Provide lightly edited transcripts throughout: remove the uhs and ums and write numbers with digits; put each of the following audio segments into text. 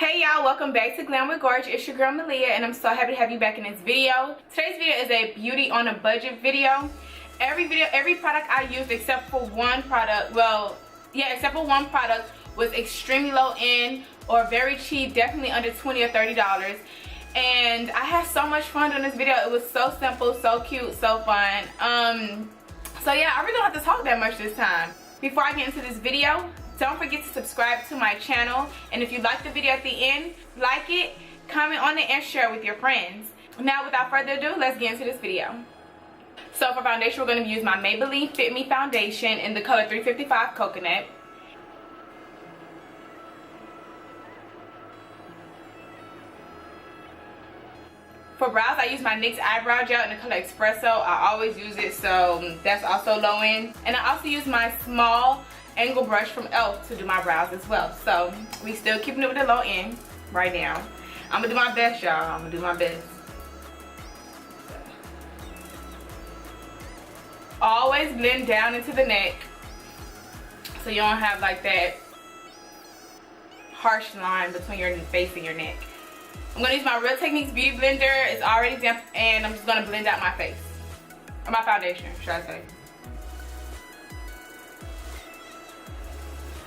Hey y'all, welcome back to Glam with GORGG. It's your girl Malia and I'm so happy to have you back in this video. Today's video is a beauty on a budget video. Every product I used except for one product, except for one product was extremely low end or very cheap, definitely under $20 or $30. And I had so much fun doing this video. It was so simple, so cute, so fun. So yeah, I really don't have to talk that much this time. Before I get into this video, don't forget to subscribe to my channel, and if you like the video at the end, like it, comment on it, and share with your friends. Now without further ado, let's get into this video. So for foundation, we're going to use my Maybelline Fit Me foundation in the color 355 Coconut. For brows, I use my NYX eyebrow gel in the color Espresso. I always use it, so that's also low end. And I also use my small angle brush from e.l.f. to do my brows as well. So we still keeping it with the low end right now. I'm gonna do my best, y'all. I'm gonna do my best. Always blend down into the neck so you don't have like that harsh line between your face and your neck. I'm gonna use my Real Techniques Beauty Blender. It's already damp, and I'm just gonna blend out my face, or my foundation, should I say.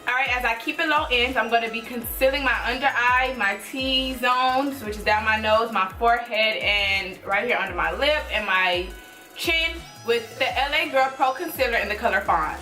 Alright, as I keep it low ends, I'm going to be concealing my under eye, my T-zones, which is down my nose, my forehead, and right here under my lip and my chin with the LA Girl Pro Concealer in the color Fawn.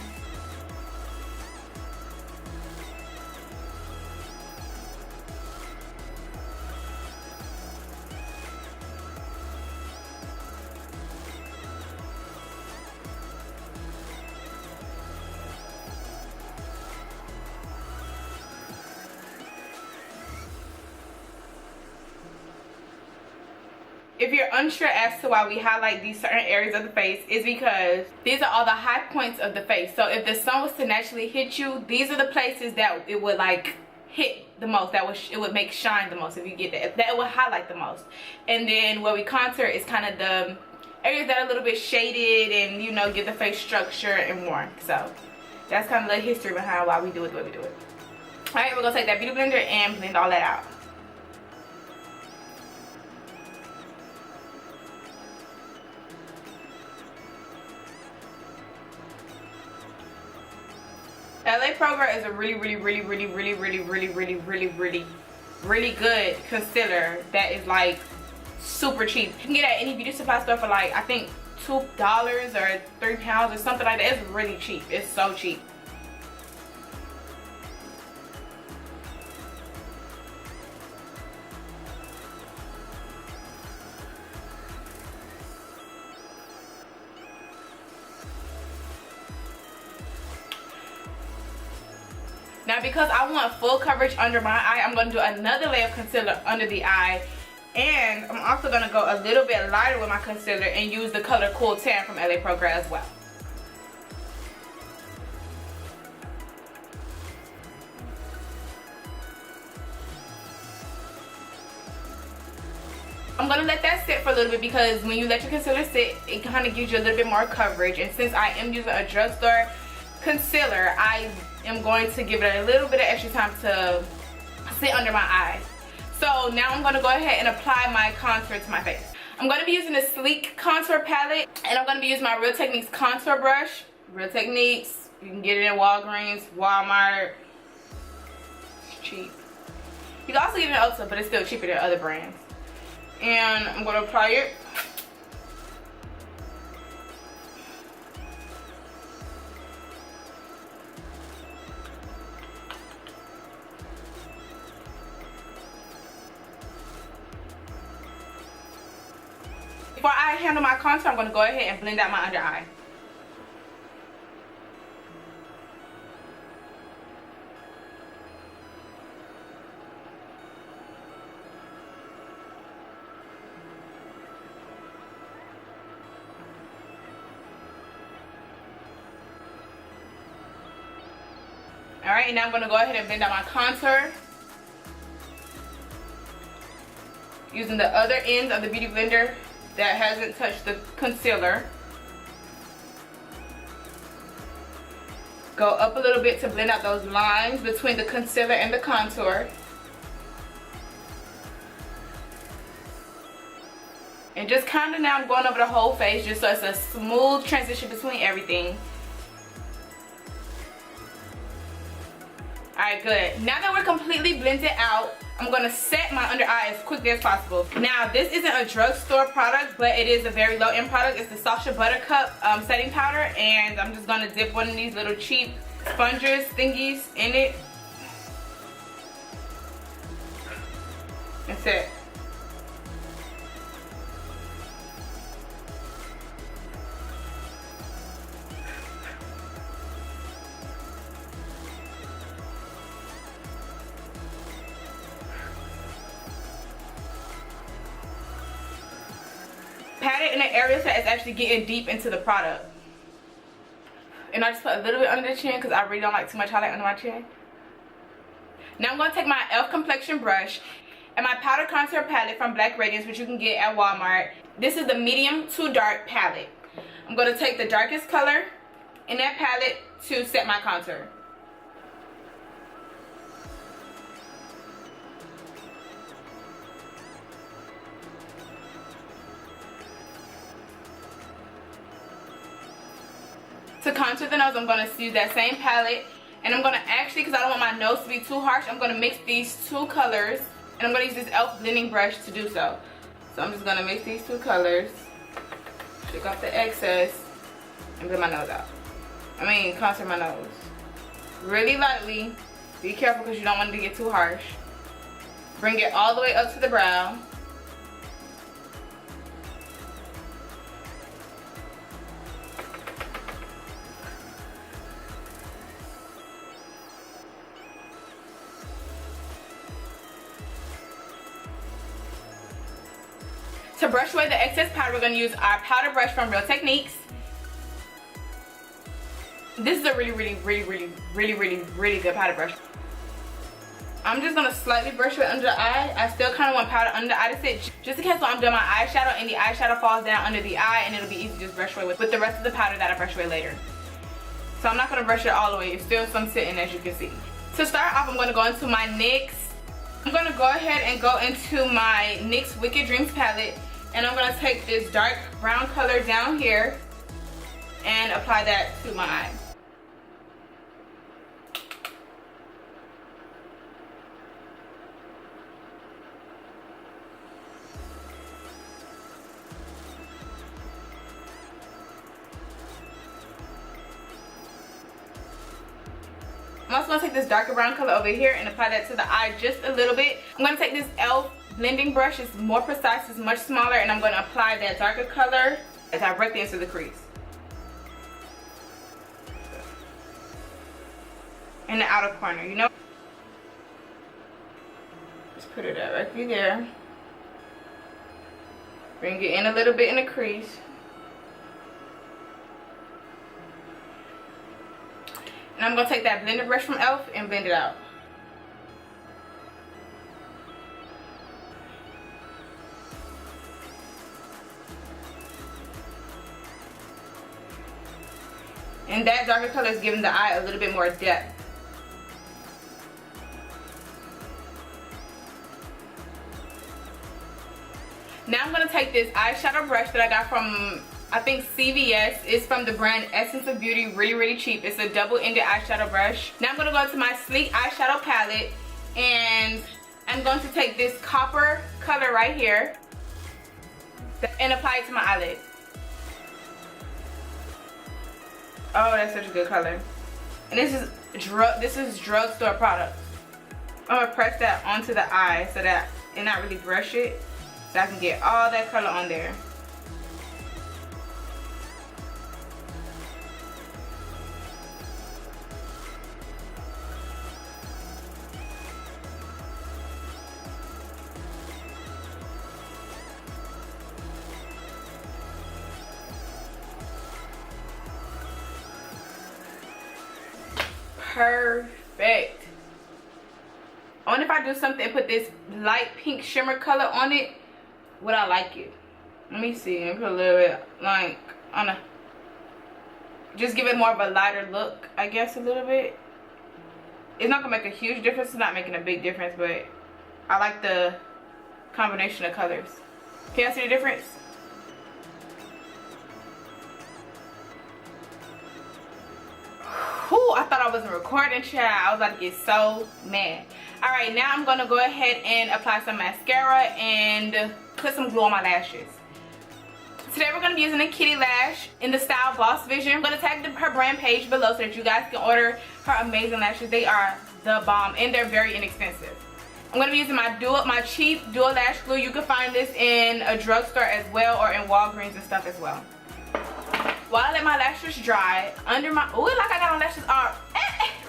If you're unsure as to why we highlight these certain areas of the face, is because these are all the high points of the face. So if the sun was to naturally hit you, these are the places that it would like hit the most, it would make shine the most, if you get that it would highlight the most. And then where we contour is kind of the areas that are a little bit shaded and, you know, give the face structure and warmth. So that's kind of the history behind why we do it the way we do it. Alright, we're gonna take that beauty blender and blend all that out. LA Pro Girl is a really good concealer that is like super cheap. You can get it at any beauty supply store for like, I think $2 or £3 or something like that. It's really cheap. It's so cheap. Now because I want full coverage under my eye, I'm going to do another layer of concealer under the eye. And I'm also going to go a little bit lighter with my concealer and use the color Cool Tan from LA Pro Girl as well. I'm going to let that sit for a little bit because when you let your concealer sit, it kind of gives you a little bit more coverage. And since I am using a Drugstore concealer, I am going to give it a little bit of extra time to sit under my eyes. So now I'm going to go ahead and apply my contour to my face. I'm going to be using a sleek contour palette, and I'm going to be using my Real Techniques contour brush. Real Techniques, you can get it in Walgreens, Walmart. It's cheap. You can also get it in Ulta, but it's still cheaper than other brands. And I'm going to apply it. Before I handle my contour, I'm going to go ahead and blend out my under eye. Alright, and now I'm going to go ahead and blend out my contour using the other ends of the Beauty Blender that hasn't touched the concealer. Go up a little bit to blend out those lines between the concealer and the contour. And just kind of now I'm going over the whole face just so it's a smooth transition between everything. Alright, good. Now that we're completely blended out, I'm going to set my under eye as quickly as possible. Now, this isn't a drugstore product, but it is a very low-end product. It's the Sasha Buttercup setting powder, and I'm just going to dip one of these little cheap sponges thingies in it. That's it. Pat it in an area so it's actually getting deep into the product. And I just put a little bit under the chin because I really don't like too much highlight under my chin. Now I'm going to take my e.l.f. complexion brush and my powder contour palette from Black Radiance, which you can get at Walmart. This is the medium to dark palette. I'm going to take the darkest color in that palette to set my contour. To contour the nose, I'm going to use that same palette, and I'm going to actually, because I don't want my nose to be too harsh, I'm going to mix these two colors, and I'm going to use this e.l.f. blending brush to do so. So I'm just going to mix these two colors, take off the excess, and blend my nose out. Contour my nose. Really lightly. Be careful because you don't want it to get too harsh. Bring it all the way up to the brow. To brush away the excess powder, we're going to use our powder brush from Real Techniques. This is a really good powder brush. I'm just going to slightly brush it under the eye. I still kind of want powder under the eye to sit, just in case when I'm doing my eyeshadow and the eyeshadow falls down under the eye, and it'll be easy to just brush away with the rest of the powder that I brush away later. So I'm not going to brush it all the way. There's still some sitting, as you can see. To start off, I'm going to go into my NYX. I'm going to go ahead and go into my NYX Wicked Dreams palette. And I'm going to take this dark brown color down here and apply that to my eye. I'm also going to take this darker brown color over here and apply that to the eye just a little bit. I'm going to take this e.l.f. blending brush. It's more precise, it's much smaller, and I'm going to apply that darker color directly into the crease. In the outer corner, you know? Just put it directly there. Bring it in a little bit in the crease. And I'm going to take that blender brush from e.l.f. and blend it out. And that darker color is giving the eye a little bit more depth. Now I'm going to take this eyeshadow brush that I got from, I think, CVS. It's from the brand Essence of Beauty. Really cheap. It's a double-ended eyeshadow brush. Now I'm going to go to my sleek eyeshadow palette, and I'm going to take this copper color right here and apply it to my eyelid. Oh, that's such a good color. And this is drugstore product. I'm gonna press that onto the eye so that, and not really brush it, so I can get all that color on there. Perfect. I wonder if I do something and put this light pink shimmer color on it, would I like it? Let me see. Let me put a little bit like on a, just give it more of a lighter look, I guess, a little bit. It's not gonna make a huge difference. It's not making a big difference, but I like the combination of colors. Can you see the difference? I wasn't recording, child. I was about to get so mad. Alright, now I'm going to go ahead and apply some mascara and put some glue on my lashes. Today we're going to be using a kitty lash in the style Boss Vision. I'm going to tag her brand page below so that you guys can order her amazing lashes. They are the bomb and they're very inexpensive. I'm going to be using my cheap dual lash glue. You can find this in a drugstore as well, or in Walgreens and stuff as well. While I let my lashes dry, under my, ooh, like I got my lashes are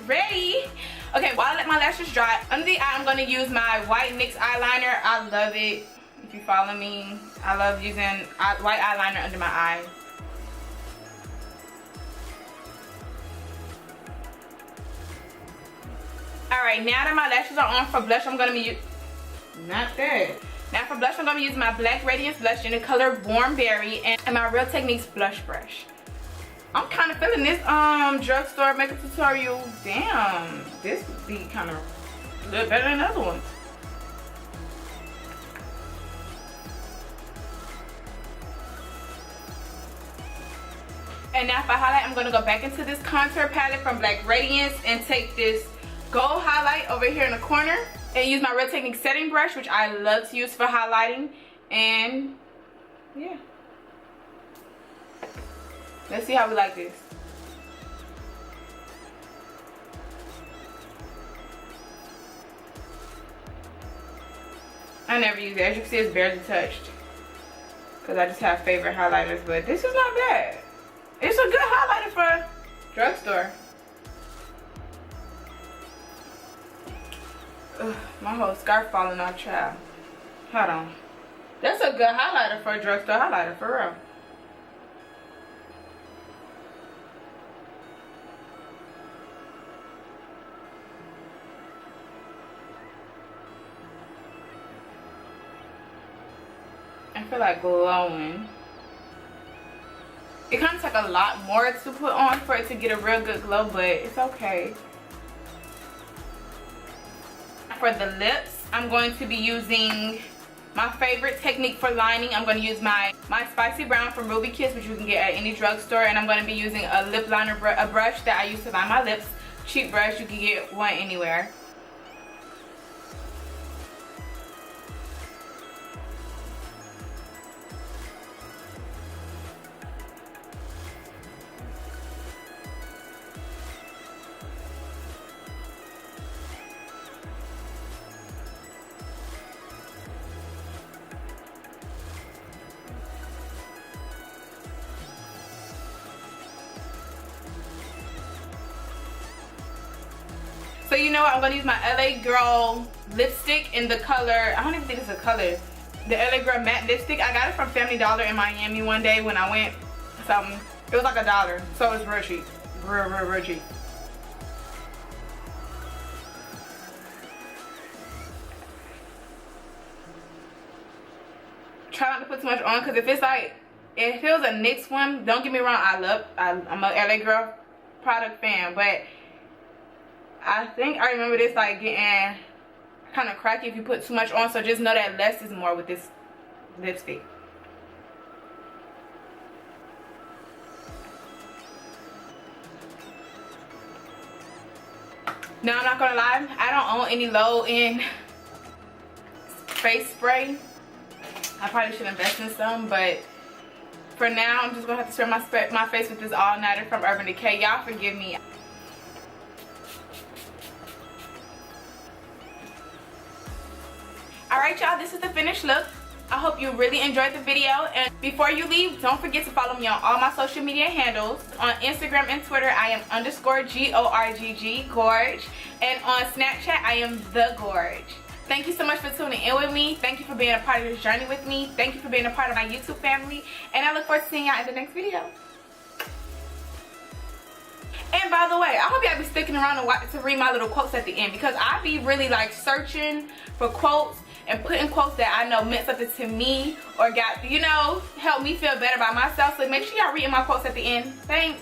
ready. Okay, while I let my lashes dry, under the eye I'm going to use my white NYX eyeliner. I love it. If you follow me, I love using white eyeliner under my eye. Alright, now that my lashes are on, for blush I'm going to be not that. Now for blush I'm going to be using my Black Radiance blush in the color Warm Berry and my Real Techniques blush brush. I'm kind of feeling this drugstore makeup tutorial. Damn, this would be kind of a little better than the other one. And now for highlight, I'm going to go back into this contour palette from Black Radiance and take this gold highlight over here in the corner and use my Real Techniques setting brush, which I love to use for highlighting. And yeah, let's see how we like this. I never use it. As you can see, it's barely touched because I just have favorite highlighters, but this is not bad. It's a good highlighter for drugstore. Ugh, my whole scarf falling off, child. Hold on. That's a good highlighter for a drugstore highlighter, for real. I feel like glowing. It kind of takes a lot more to put on for it to get a real good glow, but it's okay. For the lips, I'm going to be using my favorite technique for lining. I'm going to use my Spicy Brown from Ruby Kiss, which you can get at any drugstore, and I'm going to be using a lip liner a brush that I use to line my lips. Cheap brush, you can get one anywhere. So you know what, I'm going to use my LA Girl lipstick in the color, I don't even think it's a color, the LA Girl matte lipstick. I got it from Family Dollar in Miami one day when I went something. It was like $1, so it was real cheap. Real cheap. Try not to put too much on, because if it's like, if it was a NYX one, don't get me wrong, I'm a LA Girl product fan, but I think I remember this like getting kind of cracky if you put too much on, so just know that less is more with this lipstick. Now I'm not gonna lie, I don't own any low-end face spray. I probably should invest in some, but for now I'm just gonna have to spray my face with this all-nighter from Urban Decay. Y'all forgive me. Alright y'all, this is the finished look. I hope you really enjoyed the video, and before you leave, don't forget to follow me on all my social media handles. On Instagram and Twitter, I am _GORGG, Gorge, and on Snapchat, I am the Gorge. Thank you so much for tuning in with me. Thank you for being a part of this journey with me. Thank you for being a part of my YouTube family, and I look forward to seeing y'all in the next video. And by the way, I hope y'all be sticking around to read my little quotes at the end, because I be really like searching for quotes and putting quotes that I know meant something to me or got, you know, helped me feel better about myself. So make sure y'all reading my quotes at the end. Thanks.